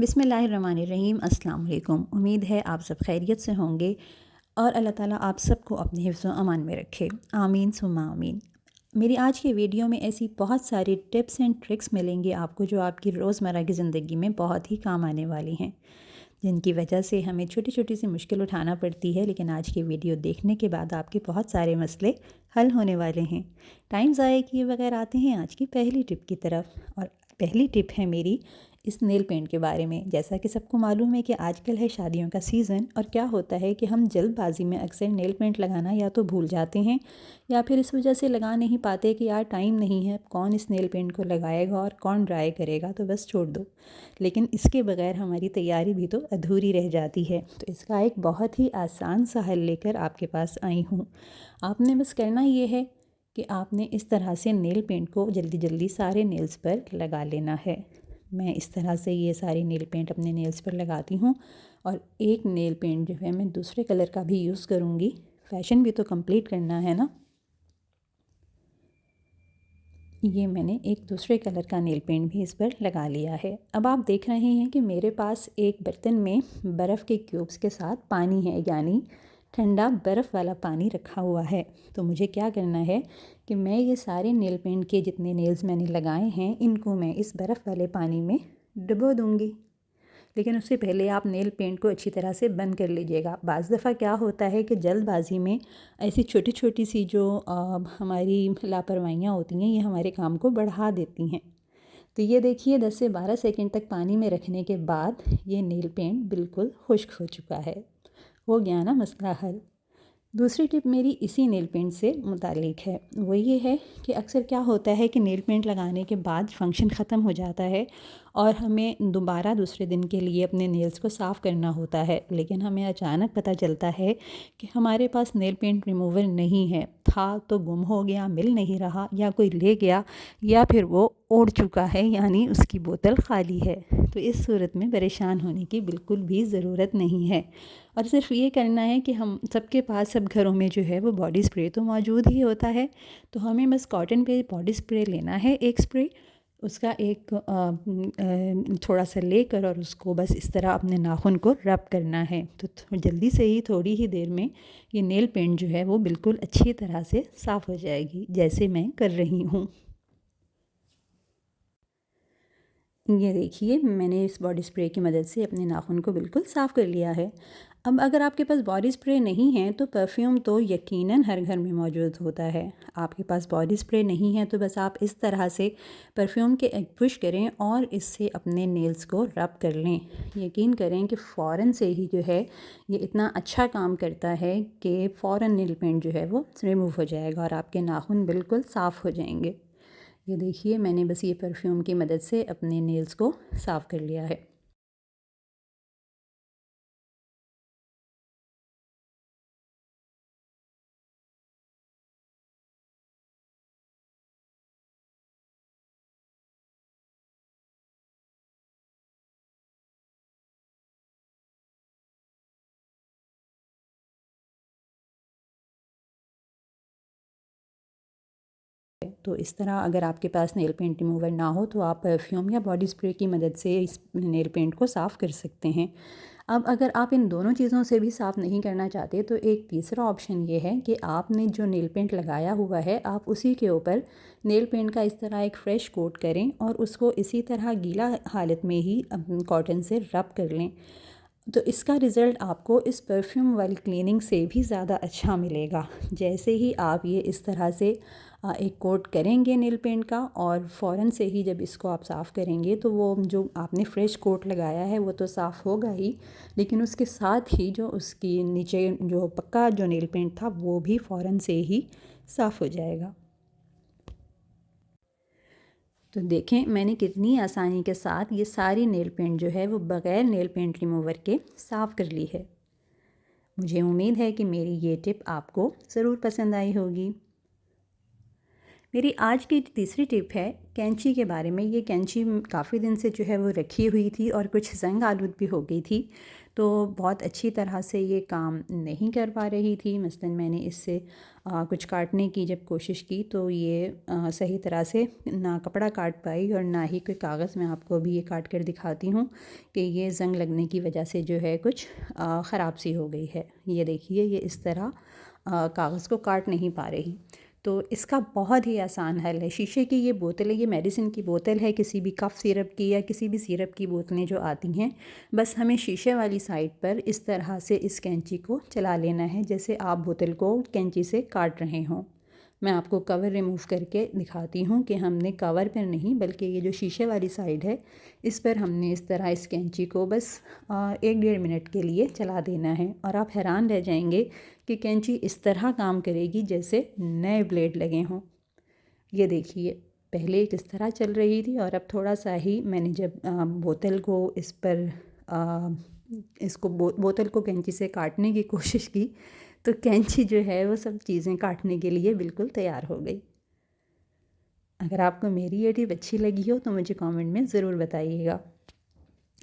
बिस्मिल्लाहिर्रहमानिर्रहीम। अस्सलाम वालेकुम। उम्मीद है आप सब खैरियत से होंगे और अल्लाह ताला आप सबको अपने हिफ्ज़ व अमान में रखे। आमीन सुम्मा आमीन। मेरी आज की वीडियो में ऐसी बहुत सारी टिप्स एंड ट्रिक्स मिलेंगी आपको जो आपकी रोज़मर्रा की ज़िंदगी में बहुत ही काम आने वाली हैं, जिनकी वजह से हमें छोटी छोटी सी मुश्किल उठाना पड़ती है, लेकिन आज की वीडियो देखने के बाद आपके बहुत सारे मसले हल होने वाले हैं। टाइम ज़ाया किए बगैर आते हैं आज की पहली टिप की तरफ। और पहली टिप है मेरी इस नेल पेंट के बारे में। जैसा कि सबको मालूम है कि आजकल है शादियों का सीज़न, और क्या होता है कि हम जल्दबाजी में अक्सर नेल पेंट लगाना या तो भूल जाते हैं या फिर इस वजह से लगा नहीं पाते कि यार टाइम नहीं है, कौन इस नेल पेंट को लगाएगा और कौन ड्राई करेगा, तो बस छोड़ दो। लेकिन इसके बगैर हमारी तैयारी भी तो अधूरी रह जाती है। तो इसका एक बहुत ही आसान सा हल लेकर आपके पास आई हूँ। आपने बस करना ये है कि आपने इस तरह से नेल पेंट को जल्दी जल्दी सारे नेल्स पर लगा लेना है। मैं इस तरह से ये सारी नेल पेंट अपने नेल्स पर लगाती हूँ, और एक नेल पेंट जो है मैं दूसरे कलर का भी यूज़ करूँगी। फ़ैशन भी तो कंप्लीट करना है ना। ये मैंने एक दूसरे कलर का नेल पेंट भी इस पर लगा लिया है। अब आप देख रहे हैं कि मेरे पास एक बर्तन में बर्फ़ के क्यूब्स के साथ पानी है, यानी ठंडा बर्फ़ वाला पानी रखा हुआ है। तो मुझे क्या करना है कि मैं ये सारे नेल पेंट के जितने नेल्स मैंने लगाए हैं, इनको मैं इस बर्फ़ वाले पानी में डुबो दूँगी। लेकिन उससे पहले आप नेल पेंट को अच्छी तरह से बंद कर लीजिएगा। बाज़ दफ़ा क्या होता है कि जल्दबाज़ी में ऐसी छोटी छोटी सी जो हमारी लापरवाहियाँ होती हैं, ये हमारे काम को बढ़ा देती हैं। तो ये देखिए 10 से 12 सेकंड तक पानी में रखने के बाद ये नेल पेंट बिल्कुल खुश्क हो चुका है। हो गया ना मसला हल। दूसरी टिप मेरी इसी नेल पेंट से मुतालिक है। वो ये है कि अक्सर क्या होता है कि नेल पेंट लगाने के बाद फंक्शन ख़त्म हो जाता है और हमें दोबारा दूसरे दिन के लिए अपने नेल्स को साफ़ करना होता है, लेकिन हमें अचानक पता चलता है कि हमारे पास नेल पेंट रिमूवर नहीं है। था तो गुम हो गया, मिल नहीं रहा, या कोई ले गया, या फिर वो उड़ चुका है, यानी उसकी बोतल खाली है। तो इस सूरत में परेशान होने की बिल्कुल भी ज़रूरत नहीं है, और सिर्फ ये करना है कि हम सबके पास सब घरों में जो है वो बॉडी स्प्रे तो मौजूद ही होता है। तो हमें बस कॉटन पे बॉडी स्प्रे लेना है, एक स्प्रे उसका एक थोड़ा सा लेकर, और उसको बस इस तरह अपने नाखून को रब करना है। तो जल्दी से ही थोड़ी ही देर में ये नेल पेंट जो है वो बिल्कुल अच्छी तरह से साफ़ हो जाएगी, जैसे मैं कर रही हूँ। ये देखिए मैंने इस बॉडी स्प्रे की मदद से अपने नाखून को बिल्कुल साफ़ कर लिया है। अब अगर आपके पास बॉडी स्प्रे नहीं है तो परफ्यूम तो यकीनन हर घर में मौजूद होता है। आपके पास बॉडी स्प्रे नहीं है तो बस आप इस तरह से परफ्यूम के एक पुश करें और इससे अपने नेल्स को रब कर लें। यकीन करें कि फ़ौरन से ही जो है ये इतना अच्छा काम करता है कि फ़ौरन नेल पेंट जो है वो रिमूव हो जाएगा और आपके नाखून बिल्कुल साफ़ हो जाएंगे। ये देखिए मैंने बस ये परफ्यूम की मदद से अपने नेल्स को साफ़ कर लिया है। तो इस तरह अगर आपके पास नेल पेंट रिमूवर ना हो तो आप परफ्यूम या बॉडी स्प्रे की मदद से इस नेल पेंट को साफ़ कर सकते हैं। अब अगर आप इन दोनों चीज़ों से भी साफ़ नहीं करना चाहते तो एक तीसरा ऑप्शन ये है कि आपने जो नेल पेंट लगाया हुआ है आप उसी के ऊपर नेल पेंट का इस तरह एक फ़्रेश कोट करें और उसको इसी तरह गीला हालत में ही कॉटन से रब कर लें। तो इसका रिज़ल्ट आपको इस परफ्यूम वाली क्लीनिंग से भी ज़्यादा अच्छा मिलेगा। जैसे ही आप ये इस तरह से एक कोट करेंगे नेल पेंट का, और फ़ौरन से ही जब इसको आप साफ़ करेंगे तो वो जो आपने फ़्रेश कोट लगाया है वो तो साफ़ होगा ही, लेकिन उसके साथ ही जो उसकी नीचे जो पक्का जो नेल पेंट था वो भी फ़ौरन से ही साफ़ हो जाएगा। तो देखें मैंने कितनी आसानी के साथ ये सारी नेल पेंट जो है वो बग़ैर नेल पेंट रिमूवर के साफ़ कर ली है। मुझे उम्मीद है कि मेरी ये टिप आपको ज़रूर पसंद आई होगी। मेरी आज की तीसरी टिप है कैंची के बारे में। ये कैंची काफ़ी दिन से जो है वो रखी हुई थी और कुछ ज़ंग आलूद भी हो गई थी, तो बहुत अच्छी तरह से ये काम नहीं कर पा रही थी। मसलन मैंने इससे कुछ काटने की जब कोशिश की तो ये सही तरह से ना कपड़ा काट पाई और ना ही कोई कागज़। मैं आपको अभी ये काट कर दिखाती हूँ कि ये ज़ंग लगने की वजह से जो है कुछ ख़राब सी हो गई है। ये देखिए, ये इस तरह कागज़ को काट नहीं पा रही। तो इसका बहुत ही आसान हल है। शीशे की ये बोतल है, ये मेडिसिन की बोतल है, किसी भी कफ़ सिरप की या किसी भी सिरप की बोतलें जो आती हैं, बस हमें शीशे वाली साइड पर इस तरह से इस कैंची को चला लेना है जैसे आप बोतल को कैंची से काट रहे हों। मैं आपको कवर रिमूव करके दिखाती हूँ कि हमने कवर पर नहीं बल्कि ये जो शीशे वाली साइड है इस पर हमने इस तरह इस कैंची को बस 1-1.5 मिनट के लिए चला देना है और आप हैरान रह जाएंगे कि कैंची इस तरह काम करेगी जैसे नए ब्लेड लगे हों। ये देखिए, पहले किस तरह चल रही थी और अब थोड़ा सा ही मैंने जब बोतल को इस पर इसको बोतल को कैंची से काटने की कोशिश की तो कैंची जो है वो सब चीज़ें काटने के लिए बिल्कुल तैयार हो गई। अगर आपको मेरी ये टिप अच्छी लगी हो तो मुझे कमेंट में ज़रूर बताइएगा।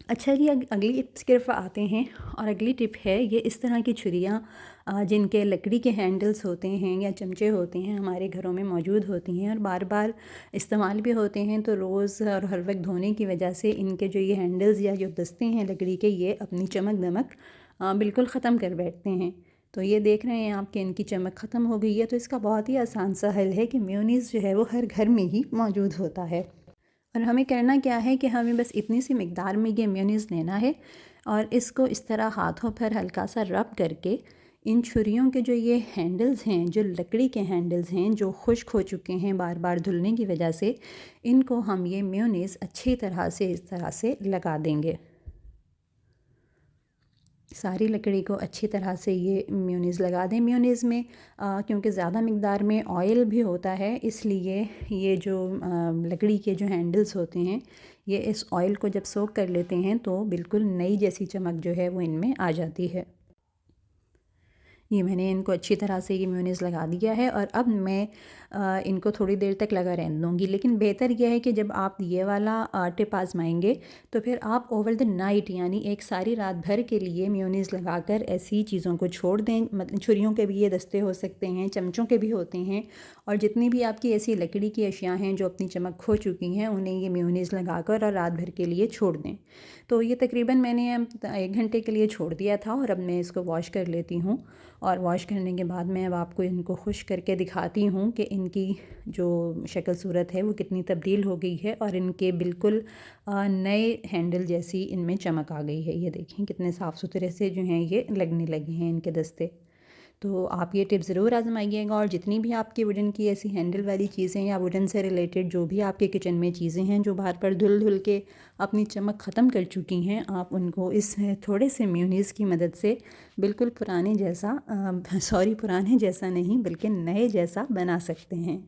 अच्छा जी, अगली टिप्स की तरफ आते हैं और अगली टिप है ये इस तरह की छुरियाँ जिनके लकड़ी के हैंडल्स होते हैं या चमचे होते हैं हमारे घरों में मौजूद होती हैं और बार बार इस्तेमाल भी होते हैं, तो रोज़ और हर वक्त धोने की वजह से इनके जो ये हैंडल्स या जो दस्ते हैं लकड़ी के, ये अपनी चमक दमक बिल्कुल ख़त्म कर बैठते हैं। तो ये देख रहे हैं आप कि इनकी चमक ख़त्म हो गई है। तो इसका बहुत ही आसान सा हल है कि मेयोनीज़ जो है वो हर घर में ही मौजूद होता है और हमें करना क्या है कि हमें बस इतनी सी मिक़दार में ये मेयोनीज़ लेना है और इसको इस तरह हाथों पर हल्का सा रब करके इन छुरियों के जो ये हैंडल्स हैं, जो लकड़ी के हैंडल्स हैं जो खुश्क हो चुके हैं बार बार धुलने की वजह से, इनको हम ये मेयोनीज़ अच्छी तरह से इस तरह से लगा देंगे। सारी लकड़ी को अच्छी तरह से ये मेयोनीज़ लगा दें। मेयोनीज़ में क्योंकि ज़्यादा मिक़दार में ऑयल भी होता है, इसलिए ये जो लकड़ी के जो हैंडल्स होते हैं ये इस ऑयल को जब सोक कर लेते हैं तो बिल्कुल नई जैसी चमक जो है वो इनमें आ जाती है। ये मैंने इनको अच्छी तरह से ये मेयोनीज़ लगा दिया है और अब मैं इनको थोड़ी देर तक लगा रहने दूँगी। लेकिन बेहतर यह है कि जब आप ये वाला टिप आज़माएँगे तो फिर आप ओवर द नाइट यानी एक सारी रात भर के लिए मेयोनीज़ लगाकर ऐसी चीज़ों को छोड़ दें। मतलब छुरियों के भी ये दस्ते हो सकते हैं, चमचों के भी होते हैं और जितनी भी आपकी ऐसी लकड़ी की अशिया हैं जो अपनी चमक खो चुकी हैं उन्हें ये मेयोनीज़ लगाकर और रात भर के लिए छोड़ दें। तो ये तकरीबन मैंने 1 घंटे के लिए छोड़ दिया था और अब मैं इसको वॉश कर लेती हूँ और वॉश करने के बाद मैं अब आपको इनको खुश्क करके दिखाती हूँ कि इनकी जो शक्ल सूरत है वो कितनी तब्दील हो गई है और इनके बिल्कुल नए हैंडल जैसी इनमें चमक आ गई है। ये देखें कितने साफ़ सुथरे से जो हैं ये लगने लगे हैं इनके दस्ते। तो आप ये टिप ज़रूर आज़माइएगा और जितनी भी आपकी वुडन की ऐसी हैंडल वाली चीज़ें या वुडन से रिलेटेड जो भी आपके किचन में चीज़ें हैं जो बार बार धुल धुल के अपनी चमक ख़त्म कर चुकी हैं, आप उनको इस थोड़े से मेयोनीज़ की मदद से बिल्कुल पुराने जैसा पुराने जैसा नहीं बल्कि नए जैसा बना सकते हैं।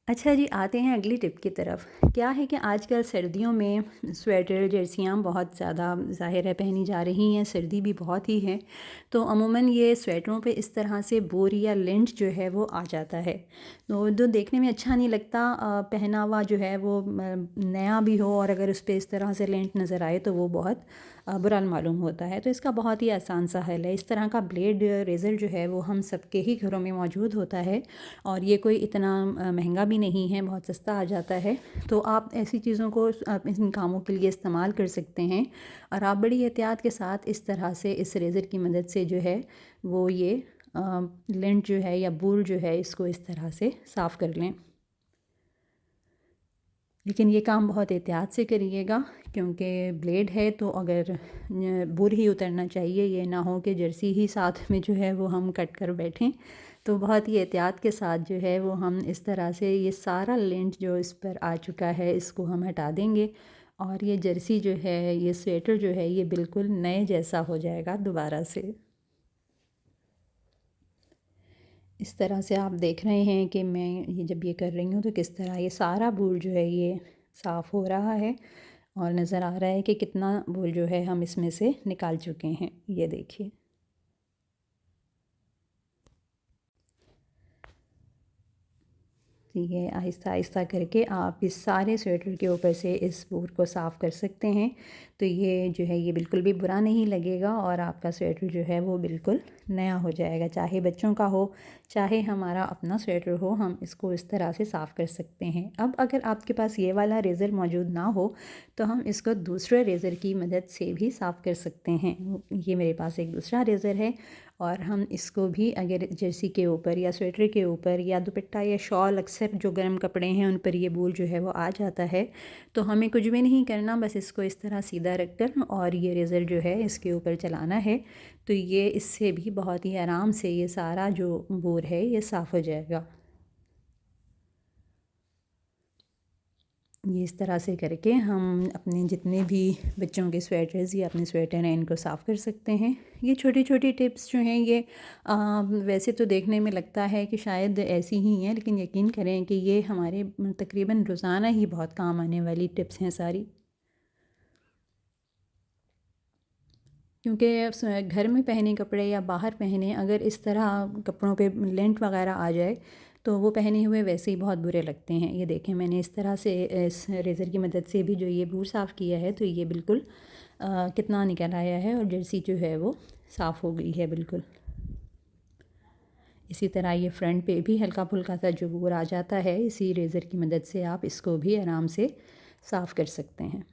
अच्छा जी, आते हैं अगली टिप की तरफ। क्या है कि आजकल सर्दियों में स्वेटर जर्सियाँ बहुत ज़्यादा ज़ाहिर है पहनी जा रही हैं, सर्दी भी बहुत ही है। तो अमूमन ये स्वेटरों पे इस तरह से बोर या लिंट जो है वो आ जाता है, तो जो देखने में अच्छा नहीं लगता। पहना हुआ जो है वो नया भी हो और अगर उस पर इस तरह से लिंट नज़र आए तो वो बहुत बुरा मालूम होता है। तो इसका बहुत ही आसान सा हल है। इस तरह का ब्लेड रेज़र जो है वो हम सबके ही घरों में मौजूद होता है और ये कोई इतना महंगा भी नहीं है, बहुत सस्ता आ जाता है। तो आप ऐसी चीज़ों को आप इन कामों के लिए इस्तेमाल कर सकते हैं और आप बड़ी एहतियात के साथ इस तरह से इस रेज़र की मदद से जो है वो ये लिंट जो है या बूर जो है इसको इस तरह से साफ़ कर लें। लेकिन ये काम बहुत एहतियात से करिएगा क्योंकि ब्लेड है तो अगर बुर ही उतरना चाहिए, ये ना हो कि जर्सी ही साथ में जो है वो हम कट कर बैठें। तो बहुत ही एहतियात के साथ जो है वो हम इस तरह से ये सारा लिंट जो इस पर आ चुका है इसको हम हटा देंगे और ये जर्सी जो है, ये स्वेटर जो है ये बिल्कुल नए जैसा हो जाएगा दोबारा से। इस तरह से आप देख रहे हैं कि मैं ये जब ये कर रही हूँ तो किस तरह ये सारा वूल जो है ये साफ़ हो रहा है और नज़र आ रहा है कि कितना वूल जो है हम इसमें से निकाल चुके हैं। ये देखिए। तो ये आहिस्ता आहिस्ता करके आप इस सारे स्वेटर के ऊपर से इस बूर को साफ़ कर सकते हैं। तो ये जो है ये बिल्कुल भी बुरा नहीं लगेगा और आपका स्वेटर जो है वो बिल्कुल नया हो जाएगा। चाहे बच्चों का हो, चाहे हमारा अपना स्वेटर हो, हम इसको इस तरह से साफ़ कर सकते हैं। अब अगर आपके पास ये वाला रेज़र मौजूद ना हो तो हम इसको दूसरे रेज़र की मदद से भी साफ़ कर सकते हैं। ये मेरे पास एक दूसरा रेज़र है और हम इसको भी अगर जर्सी के ऊपर या स्वेटर के ऊपर या दुपट्टा या शॉल, अक्सर जो गर्म कपड़े हैं उन पर ये बूर जो है वो आ जाता है, तो हमें कुछ भी नहीं करना, बस इसको इस तरह सीधा रख कर और ये रेज़र जो है इसके ऊपर चलाना है। तो ये इससे भी बहुत ही आराम से ये सारा जो बूर है ये साफ़ हो जाएगा। ये इस तरह से करके हम अपने जितने भी बच्चों के स्वेटर्स या अपने स्वेटर हैं इनको साफ़ कर सकते हैं। ये छोटी छोटी टिप्स जो हैं ये वैसे तो देखने में लगता है कि शायद ऐसी ही हैं, लेकिन यकीन करें कि ये हमारे तकरीबन रोज़ाना ही बहुत काम आने वाली टिप्स हैं सारी। क्योंकि घर में पहने कपड़े या बाहर पहने अगर इस तरह कपड़ों पे लेंट वगैरह आ जाए तो वो पहने हुए वैसे ही बहुत बुरे लगते हैं। ये देखें मैंने इस तरह से इस रेज़र की मदद से भी जो ये बूर साफ़ किया है तो ये बिल्कुल कितना निकल आया है और जर्सी जो है वो साफ़ हो गई है बिल्कुल। इसी तरह ये फ्रंट पे भी हल्का फुल्का सा जो बूर आ जाता है, इसी रेज़र की मदद से आप इसको भी आराम से साफ़ कर सकते हैं।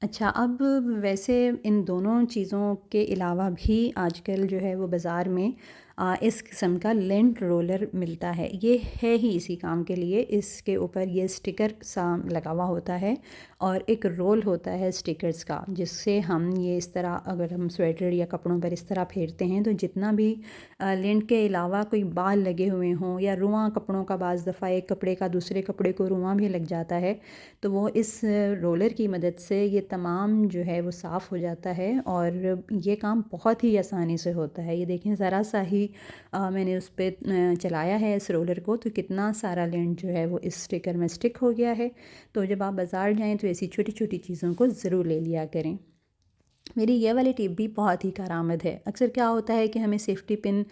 अच्छा, अब वैसे इन दोनों चीज़ों के अलावा भी आजकल जो है वो बाज़ार में इस किस्म का लेंट रोलर मिलता है। ये है ही इसी काम के लिए। इसके ऊपर ये स्टिकर सा लगा हुआ होता है और एक रोल होता है स्टिकर्स का, जिससे हम ये इस तरह अगर हम स्वेटर या कपड़ों पर इस तरह फेरते हैं तो जितना भी लेंट के अलावा कोई बाल लगे हुए हों या रुआं कपड़ों का, बाज़ दफ़ा एक कपड़े का दूसरे कपड़े को रुआं भी लग जाता है, तो वो इस रोलर की मदद से ये तमाम जो है वो साफ़ हो जाता है और ये काम बहुत ही आसानी से होता है। ये देखें ज़रा सा ही मैंने उस पे चलाया है इस रोलर को तो कितना सारा लेंट जो है वो इस स्टिकर में स्टिक हो गया है। तो जब आप बाज़ार जाएँ तो ऐसी छोटी छोटी चीज़ों को ज़रूर ले लिया करें। मेरी ये वाली टिप भी बहुत ही कारआमद है। अक्सर क्या होता है कि हमें सेफ्टी पिन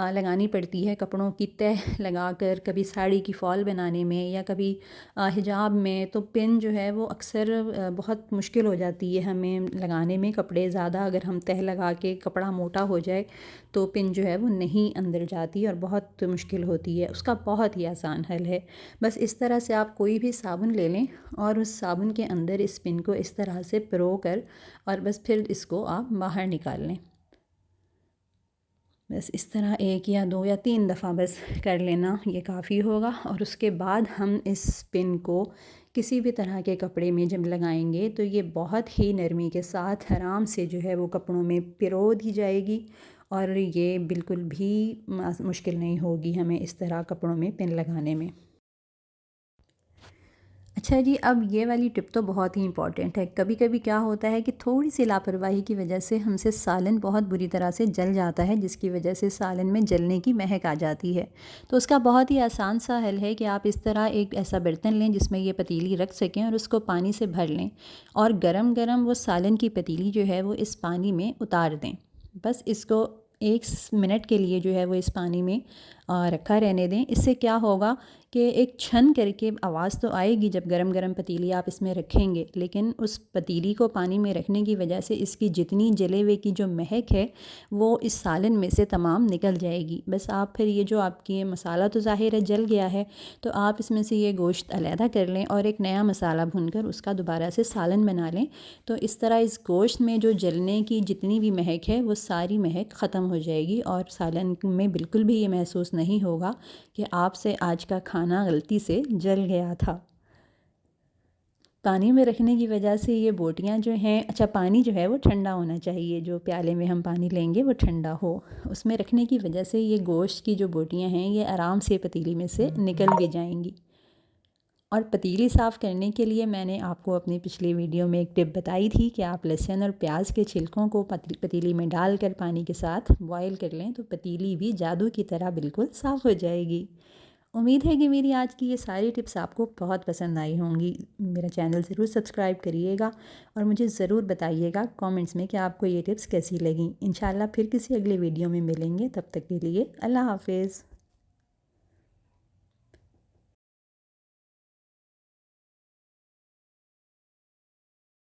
लगानी पड़ती है कपड़ों की तह लगाकर, कभी साड़ी की फ़ॉल बनाने में या कभी हिजाब में, तो पिन जो है वो अक्सर बहुत मुश्किल हो जाती है हमें लगाने में। कपड़े ज़्यादा अगर हम तह लगा के कपड़ा मोटा हो जाए तो पिन जो है वो नहीं अंदर जाती और बहुत मुश्किल होती है। उसका बहुत ही आसान हल है, बस इस तरह से आप कोई भी साबुन ले लें और उस साबुन के अंदर इस पिन को इस तरह से पिरो कर और बस फिर इसको आप बाहर निकाल लें। बस इस तरह 1 या 2 या 3 दफ़ा बस कर लेना, ये काफ़ी होगा। और उसके बाद हम इस पिन को किसी भी तरह के कपड़े में जब लगाएंगे तो ये बहुत ही नरमी के साथ आराम से जो है वो कपड़ों में पिरो दी जाएगी और ये बिल्कुल भी मुश्किल नहीं होगी हमें इस तरह कपड़ों में पिन लगाने में। अच्छा जी, अब ये वाली टिप तो बहुत ही इम्पॉर्टेंट है। कभी कभी क्या होता है कि थोड़ी सी लापरवाही की वजह से हमसे सालन बहुत बुरी तरह से जल जाता है, जिसकी वजह से सालन में जलने की महक आ जाती है। तो उसका बहुत ही आसान सा हल है कि आप इस तरह एक ऐसा बर्तन लें जिसमें ये पतीली रख सकें और उसको पानी से भर लें और गरम गरम वो सालन की पतीली जो है वो इस पानी में उतार दें। बस इसको 1 मिनट के लिए जो है वो इस पानी में रखा रहने दें। इससे क्या होगा कि एक छन करके आवाज़ तो आएगी जब गरम गरम पतीली आप इसमें रखेंगे, लेकिन उस पतीली को पानी में रखने की वजह से इसकी जितनी जले हुए की जो महक है वो इस सालन में से तमाम निकल जाएगी। बस आप फिर ये जो आपकी मसाला तो ज़ाहिर है जल गया है, तो आप इसमें से ये गोश्त अलहदा कर लें और एक नया मसाला भूनकर उसका दोबारा से सालन बना लें। तो इस तरह इस गोश्त में जो जलने की जितनी भी महक है वो सारी महक ख़त्म हो जाएगी और सालन में बिल्कुल भी ये महसूस नहीं होगा कि आपसे आज का खाना गलती से जल गया था। पानी में रखने की वजह से ये बोटियाँ जो हैं, अच्छा पानी जो है वो ठंडा होना चाहिए, जो प्याले में हम पानी लेंगे वो ठंडा हो। उसमें रखने की वजह से ये गोश्त की जो बोटियाँ हैं ये आराम से पतीली में से निकल भी जाएंगी। और पतीली साफ़ करने के लिए मैंने आपको अपनी पिछली वीडियो में एक टिप बताई थी कि आप लहसुन और प्याज के छिलकों को पतीली में डालकर पानी के साथ बॉयल कर लें तो पतीली भी जादू की तरह बिल्कुल साफ़ हो जाएगी। उम्मीद है कि मेरी आज की ये सारी टिप्स आपको बहुत पसंद आई होंगी। मेरा चैनल ज़रूर सब्सक्राइब करिएगा और मुझे ज़रूर बताइएगा कमेंट्स में कि आपको ये टिप्स कैसी लगी। इंशाल्लाह फिर किसी अगले वीडियो में मिलेंगे, तब तक के लिए अल्लाह हाफ़िज़।